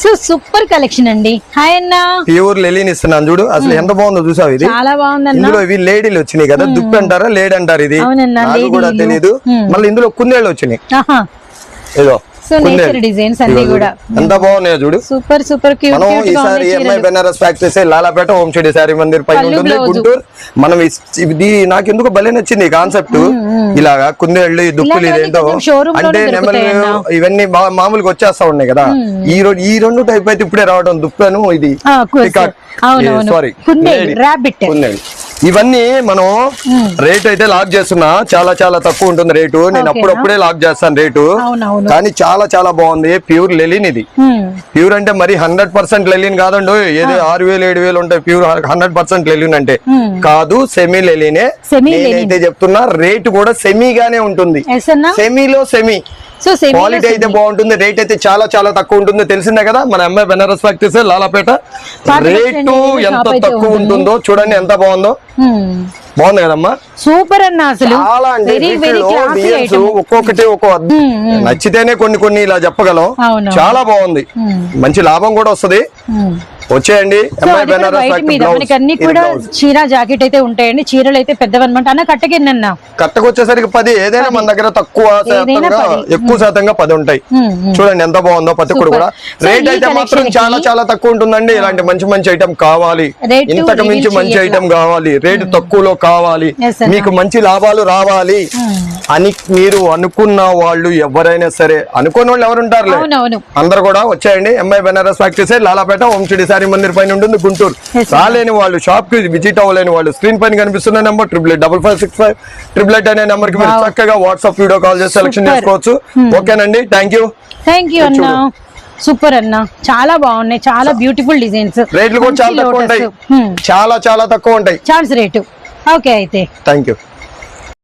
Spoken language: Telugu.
సో సూపర్ కలెక్షన్ అండి. హాయ్ అన్న, ప్యూర్ లెలిన్ ఇస్తున్నాను చూడు, అసలు ఎంత బాగుందో చూసావు. ఇది చాలా బాగుందన్న. ఇందులో ఇవి లేడీలు వచ్చినాయి కదా, దుప్పి అంటారా లేడీ అంటారు, ఇది నాకు కూడా తెలియదు. మళ్ళీ ఇందులో కుందేళ్ళు వచ్చినాయి. ఏదో సో నేచర్ డిజైన్స్ అన్ని కూడా ఎంత బాగున్నాయో చూడు. Super super cute. మనం ఈసారి MI Banaras factories Lalapeta home study Saree Mandir పైన ఉంటుంది గుంటూరు. మనం ఇది నాకు ఎందుకు భలే నచ్చింది కాన్సెప్ట్. ఇలాగా కుందేళ్ళు దుప్పులు ఇదేంటో అంటే నెమలు ఇవన్నీ మామూలుగా వచ్చేస్తా ఉన్నాయి కదా. ఈ రెండు టైప్ అయితే ఇప్పుడే రావడం, దుప్పను ఇది సారీ కుందేళ్ళు. ఇవన్నీ మనం రేట్ అయితే లాక్ చేస్తున్నా, చాలా చాలా తక్కువ ఉంటుంది రేటు. నేను అప్పుడప్పుడే లాక్ చేస్తాను రేటు, కానీ చాలా చాలా బాగుంది. ప్యూర్ లెలిన్ ఇది. ప్యూర్ అంటే మరి 100% లెలిన్ కాదండి, ఏదో 6,000 7,000 ఉంటాయి. ప్యూర్ 100% లెలిన్ అంటే కాదు, సెమీ లెలినే. నేనైతే చెప్తున్నా రేటు కూడా సెమీగానే ఉంటుంది. సెమీలో సెమీ క్వాలిటీ అయితే బాగుంటుంది. రేట్ అయితే చాలా చాలా తక్కువ ఉంటుంది. తెలిసిందే కదా మన MI Banaras factories Lalapeta. Rate ఎంత తక్కువ ఉంటుందో చూడండి, ఎంత బాగుందో. బాగుంది కదమ్మా, సూపర్ అన్న. అసలు చాలా అంటే ఒక్కొక్కటి నచ్చితేనే కొన్ని ఇలా చెప్పగలం. చాలా బాగుంది, మంచి లాభం కూడా వస్తది. వచ్చేయండి అన్ని కూడా చీర జాకెట్ అయితే ఉంటాయండి. చీరలు అయితే పెద్దవన్నమాట. అన్న కట్టకిన్న కట్టకు వచ్చేసరికి 10, ఏదైనా మన దగ్గర తక్కువ ఎక్కువ శాతంగా 10 ఉంటాయి. చూడండి ఎంత బాగుందో పత్తి కూడా. రేట్ అయితే మాత్రం చాలా చాలా తక్కువ ఉంటుందండి. ఇలాంటి మంచి మంచి ఐటమ్ కావాలి, ఇంతకు మించి మంచి ఐటమ్ కావాలి, రేటు తక్కువలో కావాలి, మీకు మంచి లాభాలు రావాలి అని మీరు అనుకున్న వాళ్ళు ఎవరైనా సరే, అనుకున్న వాళ్ళు ఎవరుంటారు అందరు కూడా వచ్చేయండి. MI Banaras factories Lalapeta home study Saree Mandir పైన ఉంటుంది గుంటూరు. రాలేని వాళ్ళు, షాప్ కి విజిట్ అవ్వలేని వాళ్ళు, స్క్రీన్ పైన కనిపిస్తున్న నెంబర్ 885565 అనే నెంబర్ కి మీరు చక్కగా వాట్సాప్ వీడియో కాల్ చేసి సెలెక్షన్ చేసుకోవచ్చు. ఓకేనండి, థ్యాంక్ యూ అన్న. సూపర్ అన్న, చాలా బాగున్నాయి, చాలా బ్యూటిఫుల్ డిజైన్స్. రేట్లు కూడా చాలా తక్కువ ఉంటాయి, చాలా చాలా తక్కువ ఉంటాయి. Chance rate. ఓకే అయితే థ్యాంక్ యూ.